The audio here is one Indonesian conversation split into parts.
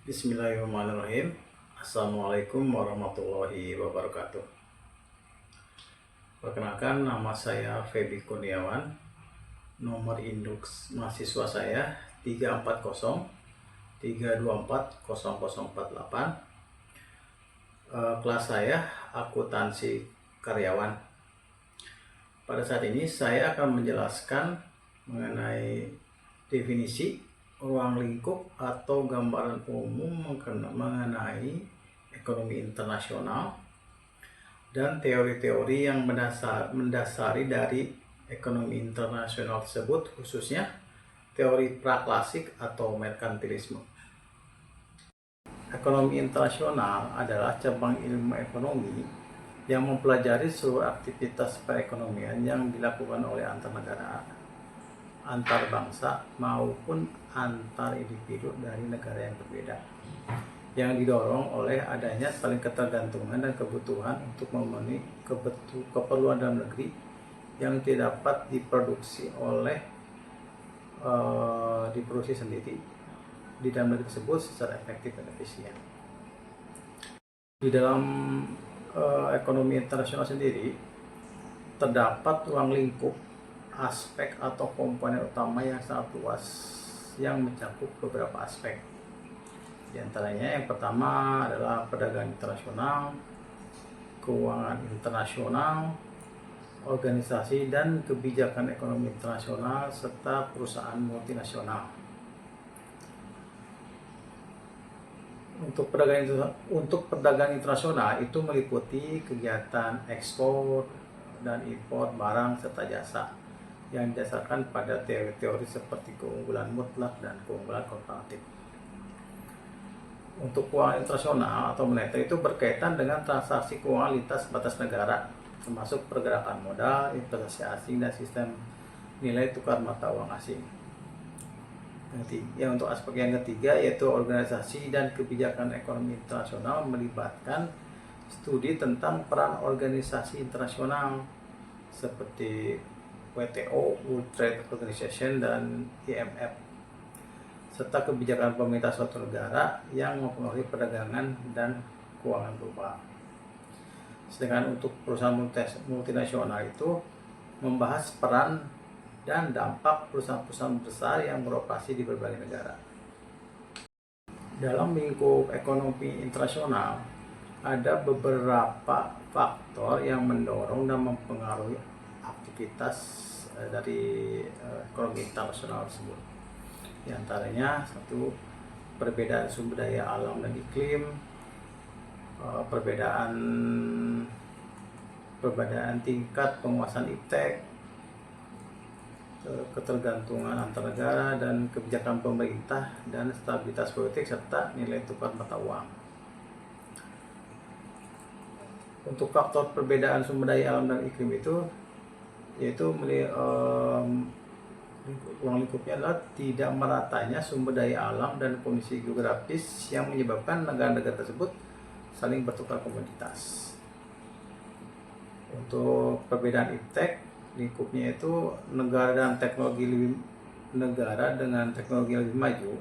Bismillahirrahmanirrahim. Assalamualaikum warahmatullahi wabarakatuh. Perkenalkan, nama saya Feby Kurniawan. Nomor induk mahasiswa saya 340 324 0048. Kelas saya akuntansi karyawan. Pada saat ini saya akan menjelaskan mengenai definisi, ruang lingkup atau gambaran umum mengenai ekonomi internasional dan teori-teori yang mendasari dari ekonomi internasional tersebut, khususnya teori praklasik atau merkantilisme. Ekonomi internasional adalah cabang ilmu ekonomi yang mempelajari seluruh aktivitas perekonomian yang dilakukan oleh antar negara, antar bangsa maupun antar individu dari negara yang berbeda, yang didorong oleh adanya saling ketergantungan dan kebutuhan untuk memenuhi keperluan dalam negeri yang tidak dapat diproduksi sendiri di dalam negeri tersebut secara efektif dan efisien. Di dalam ekonomi internasional sendiri terdapat ruang lingkup, aspek atau komponen utama yang sangat luas yang mencakup beberapa aspek. Di antaranya yang pertama adalah perdagangan internasional, keuangan internasional, organisasi dan kebijakan ekonomi internasional, serta perusahaan multinasional. Untuk perdagangan internasional itu meliputi kegiatan ekspor dan impor barang serta jasa yang didasarkan pada teori-teori seperti keunggulan mutlak dan keunggulan komparatif. Untuk keuangan internasional atau moneter itu berkaitan dengan transaksi keuangan lintas batas negara, termasuk pergerakan modal, investasi asing, dan sistem nilai tukar mata uang asing. Untuk aspek yang ketiga yaitu organisasi dan kebijakan ekonomi internasional melibatkan studi tentang peran organisasi internasional seperti WTO, World Trade Organization, dan IMF, serta kebijakan pemerintah suatu negara yang mempengaruhi perdagangan dan keuangan global. Sedangkan untuk perusahaan multinasional itu membahas peran dan dampak perusahaan-perusahaan besar yang beroperasi di berbagai negara. Dalam lingkup ekonomi internasional, ada beberapa faktor yang mendorong dan mempengaruhi aktivitas dari ekonomi internasional tersebut. Di antaranya satu, perbedaan sumber daya alam dan iklim, perbedaan tingkat penguasaan iptek, ketergantungan antar negara dan kebijakan pemerintah, dan stabilitas politik serta nilai tukar mata uang. Untuk faktor perbedaan sumber daya alam dan iklim itu yaitu ruang lingkupnya adalah tidak meratanya sumber daya alam dan kondisi geografis yang menyebabkan negara-negara tersebut saling bertukar komoditas. Untuk perbedaan iptek, lingkupnya itu negara dengan teknologi lebih maju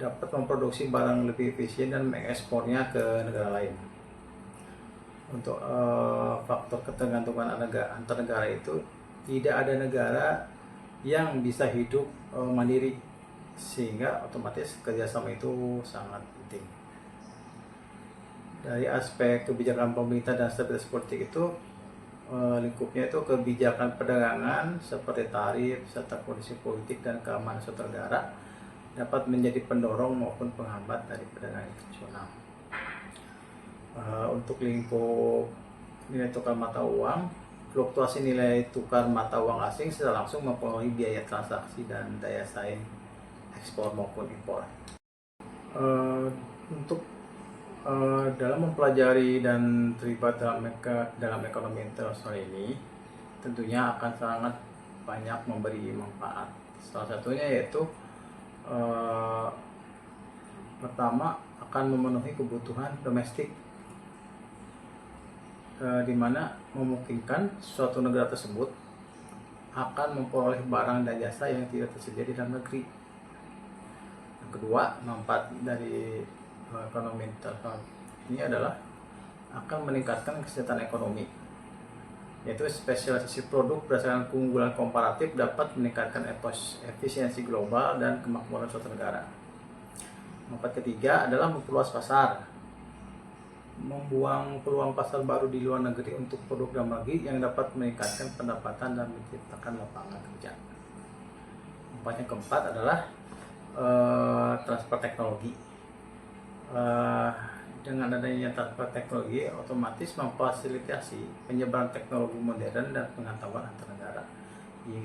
dapat memproduksi barang lebih efisien dan mengekspornya ke negara lain. Untuk faktor ketergantungan antar negara itu tidak ada negara yang bisa hidup mandiri, sehingga otomatis kerjasama itu sangat penting. Dari aspek kebijakan pemerintah dan stabilitas politik itu lingkupnya itu kebijakan perdagangan seperti tarif serta kondisi politik dan keamanan suatu negara dapat menjadi pendorong maupun penghambat dari perdagangan internasional. Untuk lingkup nilai tukar mata uang, fluktuasi nilai tukar mata uang asing secara langsung mempengaruhi biaya transaksi dan daya saing ekspor maupun impor. Untuk dalam mempelajari dan terlibat dalam ekonomi internasional ini tentunya akan sangat banyak memberi manfaat. Salah satunya yaitu pertama, akan memenuhi kebutuhan domestik, di mana memungkinkan suatu negara tersebut akan memperoleh barang dan jasa yang tidak tersedia di dalam negeri. kedua, manfaat dari ekonomi internasional ini adalah akan meningkatkan kesejahteraan ekonomi, yaitu spesialisasi produk berdasarkan keunggulan komparatif dapat meningkatkan efisiensi global dan kemakmuran suatu negara. Manfaat ketiga adalah memperluas pasar, membuang peluang pasar baru di luar negeri untuk produk dalam negeri yang dapat meningkatkan pendapatan dan menciptakan lapangan kerja. Manfaat yang keempat adalah transfer teknologi. Dengan adanya transfer teknologi otomatis memfasilitasi penyebaran teknologi modern dan pengetahuan antar negara,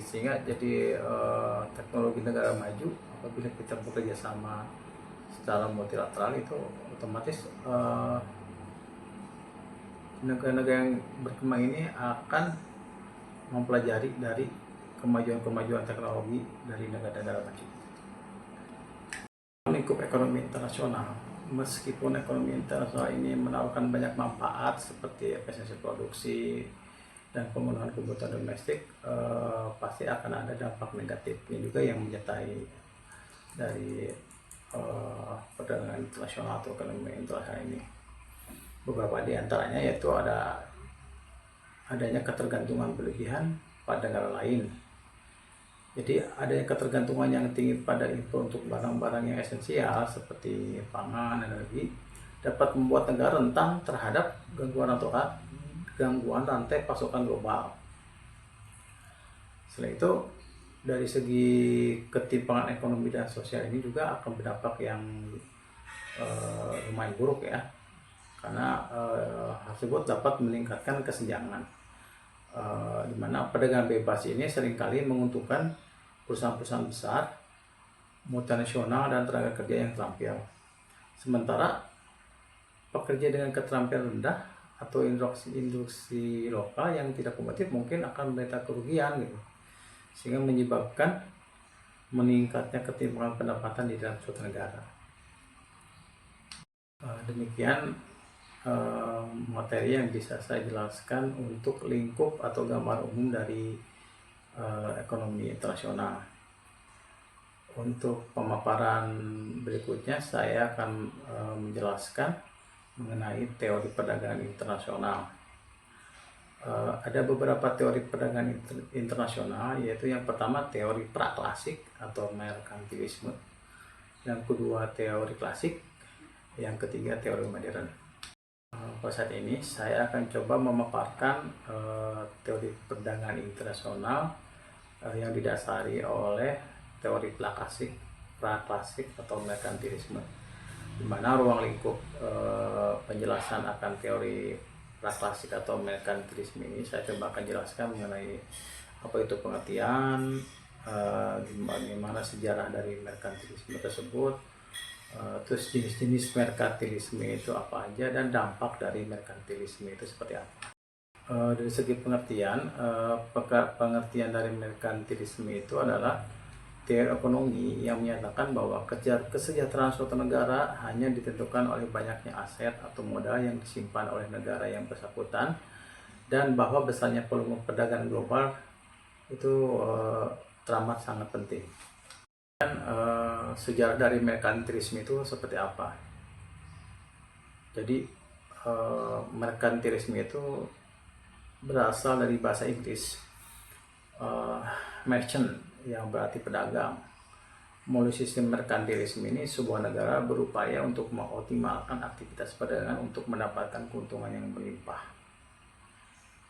sehingga jadi teknologi negara maju apabila kita bekerja sama secara multilateral itu otomatis negara-negara yang berkembang ini akan mempelajari dari kemajuan-kemajuan teknologi dari negara-negara maju. Lingkup ekonomi internasional, meskipun ekonomi internasional ini menawarkan banyak manfaat seperti efisiensi produksi dan pemenuhan kebutuhan domestik, pasti akan ada dampak negatifnya juga yang menyertai dari perdagangan internasional atau ekonomi internasional ini. Beberapa di antaranya yaitu adanya ketergantungan berlebihan pada negara lain. Jadi adanya ketergantungan yang tinggi pada impor untuk barang-barang yang esensial seperti pangan, energi dapat membuat negara rentan terhadap gangguan rantai pasokan global. Selain itu, dari segi ketimpangan ekonomi dan sosial ini juga akan berdampak yang lumayan buruk ya, karena hal tersebut dapat meningkatkan kesenjangan, di mana perdagangan bebas ini seringkali menguntungkan perusahaan-perusahaan besar, multinasional dan tenaga kerja yang terampil. Sementara pekerja dengan keterampilan rendah atau industri lokal yang tidak kompetitif mungkin akan menderita kerugian gitu, sehingga menyebabkan meningkatnya ketimpangan pendapatan di dalam suatu negara. Demikian materi yang bisa saya jelaskan untuk lingkup atau gambar umum dari ekonomi internasional. Untuk pemaparan berikutnya saya akan menjelaskan mengenai teori perdagangan internasional. Ada beberapa teori perdagangan internasional, yaitu yang pertama teori praklasik atau merkantilisme, yang kedua teori klasik, yang ketiga teori modern. Pada saat ini saya akan coba memaparkan teori perdagangan internasional yang didasari oleh teori praklasik atau merkantilisme, di mana ruang lingkup penjelasan akan teori praklasik atau merkantilisme ini saya coba akan jelaskan mengenai apa itu pengertian, bagaimana sejarah dari merkantilisme tersebut, terus jenis-jenis merkantilisme itu apa aja, dan dampak dari merkantilisme itu seperti apa. Dari segi pengertian, pengertian dari merkantilisme itu adalah teori ekonomi yang menyatakan bahwa kesejahteraan suatu negara hanya ditentukan oleh banyaknya aset atau modal yang disimpan oleh negara yang bersangkutan, dan bahwa besarnya volume perdagangan global itu teramat sangat penting. Dan sejarah dari merkantilisme itu seperti apa? Jadi merkantilisme itu berasal dari bahasa Inggris merchant, yang berarti pedagang. Melalui sistem merkantilisme ini, sebuah negara berupaya untuk mengoptimalkan aktivitas perdagangan untuk mendapatkan keuntungan yang berlimpah.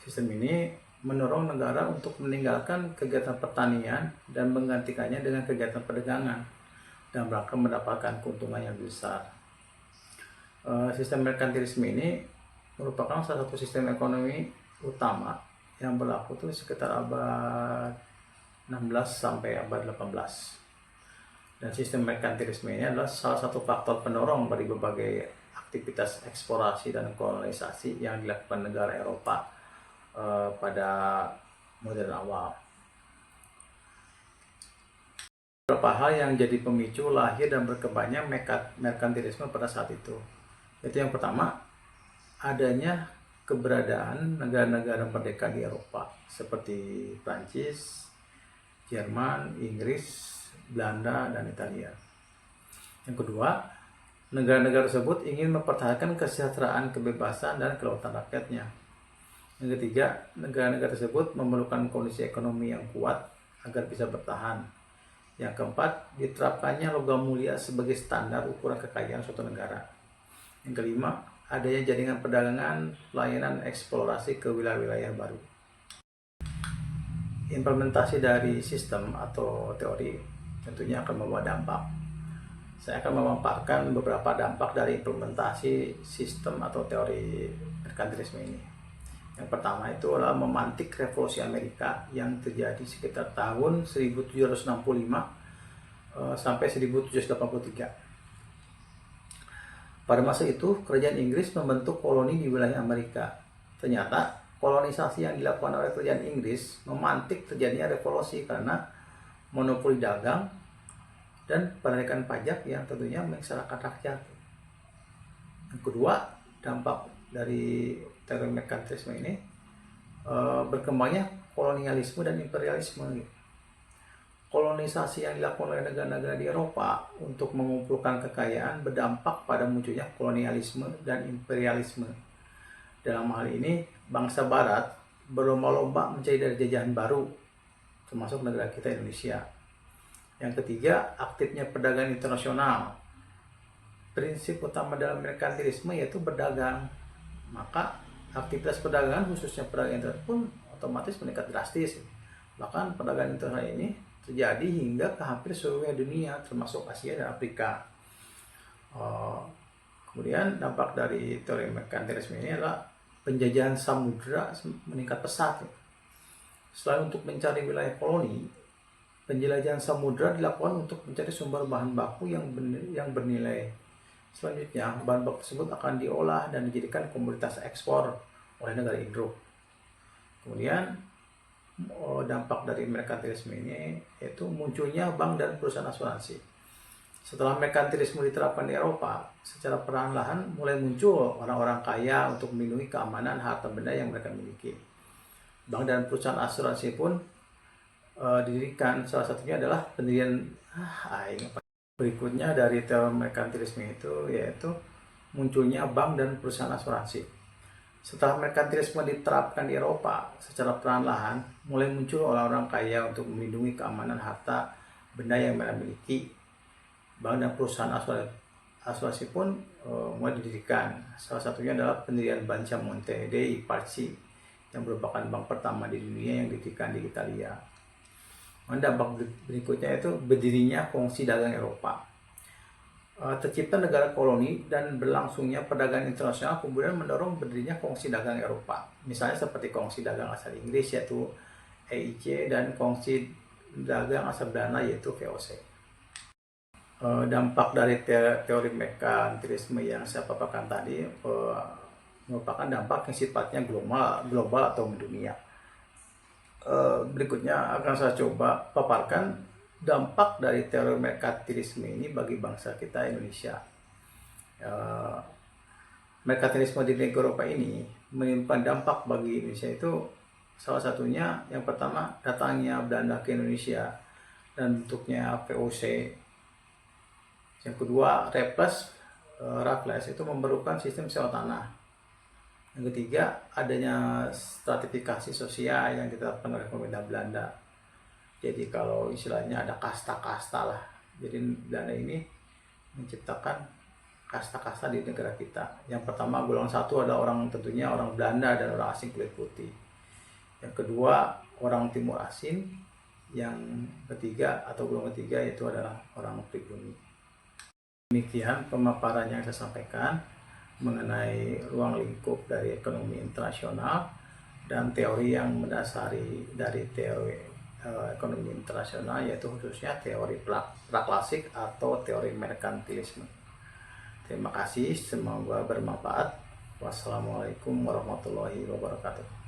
Sistem ini mendorong negara untuk meninggalkan kegiatan pertanian dan menggantikannya dengan kegiatan perdagangan dan rangka mendapatkan keuntungan yang besar. Sistem merkantilisme ini merupakan salah satu sistem ekonomi utama yang berlaku tuh sekitar abad 16 sampai abad 18. Dan sistem merkantilisme ini adalah salah satu faktor pendorong bagi berbagai aktivitas eksplorasi dan kolonisasi yang dilakukan negara Eropa pada modern awal. Beberapa hal yang jadi pemicu lahir dan berkembangnya merkantilisme pada saat itu, yaitu yang pertama, adanya keberadaan negara-negara merdeka di Eropa seperti Prancis, Jerman, Inggris, Belanda, dan Italia. Yang kedua, negara-negara tersebut ingin mempertahankan kesejahteraan, kebebasan, dan kelautan rakyatnya. Yang ketiga, negara-negara tersebut memerlukan kondisi ekonomi yang kuat agar bisa bertahan. Yang keempat, diterapkannya logam mulia sebagai standar ukuran kekayaan suatu negara. Yang kelima, adanya jaringan perdagangan, pelayanan, eksplorasi ke wilayah-wilayah baru. Implementasi dari sistem atau teori tentunya akan membawa dampak. Saya akan memaparkan beberapa dampak dari implementasi sistem atau teori merkantilisme ini. Yang pertama itu adalah memantik revolusi Amerika yang terjadi sekitar tahun 1765 sampai 1783. Pada masa itu, kerajaan Inggris membentuk koloni di wilayah Amerika. Ternyata, kolonisasi yang dilakukan oleh kerajaan Inggris memantik terjadinya revolusi karena monopoli dagang dan penarikan pajak yang tentunya menyengsarakan rakyat. Yang kedua, dampak dari teori merkantilisme ini berkembangnya kolonialisme dan imperialisme. Kolonisasi yang dilakukan oleh negara-negara di Eropa untuk mengumpulkan kekayaan berdampak pada munculnya kolonialisme dan imperialisme. Dalam hal ini, bangsa Barat berlomba-lomba mencari dari jajahan baru, termasuk negara kita Indonesia. Yang ketiga, aktifnya perdagangan internasional. Prinsip utama dalam merkantilisme yaitu berdagang. Maka aktivitas perdagangan, khususnya perdagangan internasional pun otomatis meningkat drastis. Bahkan perdagangan internasional ini terjadi hingga ke hampir seluruh dunia, termasuk Asia dan Afrika. Kemudian dampak dari teori merkantilisme ini adalah penjajahan samudra meningkat pesat. Selain untuk mencari wilayah koloni, penjelajahan samudra dilakukan untuk mencari sumber bahan baku yang bernilai. Selanjutnya, bahan baku tersebut akan diolah dan dijadikan komoditas ekspor oleh negara induk. Kemudian, dampak dari merkantilisme ini yaitu munculnya bank dan perusahaan asuransi. Setelah merkantilisme diterapkan di Eropa, secara perlahan-lahan mulai muncul orang-orang kaya untuk melindungi keamanan harta benda yang mereka miliki. Bank dan perusahaan asuransi pun didirikan. Salah satunya adalah pendirian berikutnya dari teori merkantilisme itu yaitu munculnya bank dan perusahaan asuransi. Setelah merkantilisme diterapkan di Eropa, secara perlahan-lahan mulai muncul orang-orang kaya untuk melindungi keamanan harta benda yang mereka miliki. Bank dan perusahaan asuransi pun mulai didirikan. Salah satunya adalah pendirian Banca Monte dei Paschi yang merupakan bank pertama di dunia yang didirikan di Italia. Dampak berikutnya itu berdirinya kongsi dagang Eropa. Tercipta negara koloni dan berlangsungnya perdagangan internasional kemudian mendorong berdirinya kongsi dagang Eropa. Misalnya seperti kongsi dagang asal Inggris yaitu EIC dan kongsi dagang asal Belanda yaitu VOC. Dampak dari teori merkantilisme yang saya paparkan tadi merupakan dampak yang sifatnya global atau mendunia. Berikutnya akan saya coba paparkan dampak dari teori merkantilisme ini bagi bangsa kita Indonesia. Merkantilisme di negara Eropa ini menyimpan dampak bagi Indonesia itu salah satunya yang pertama datangnya Belanda ke Indonesia dan bentuknya VOC. Yang kedua Raffles itu memerlukan sistem sewa tanah. Yang ketiga adanya stratifikasi sosial yang ditetapkan oleh pemerintah Belanda. Jadi kalau istilahnya ada kasta-kasta lah. Jadi Belanda ini menciptakan kasta-kasta di negara kita. Yang pertama golongan satu adalah tentunya orang Belanda dan orang asing kulit putih. Yang kedua orang Timur Asing. Yang ketiga atau golongan ketiga itu adalah orang pribumi. Demikian pemaparan yang saya sampaikan mengenai ruang lingkup dari ekonomi internasional dan teori yang mendasari dari teori ekonomi internasional yaitu khususnya teori praklasik atau teori merkantilisme. Terima kasih, semoga bermanfaat. Wassalamualaikum warahmatullahi wabarakatuh.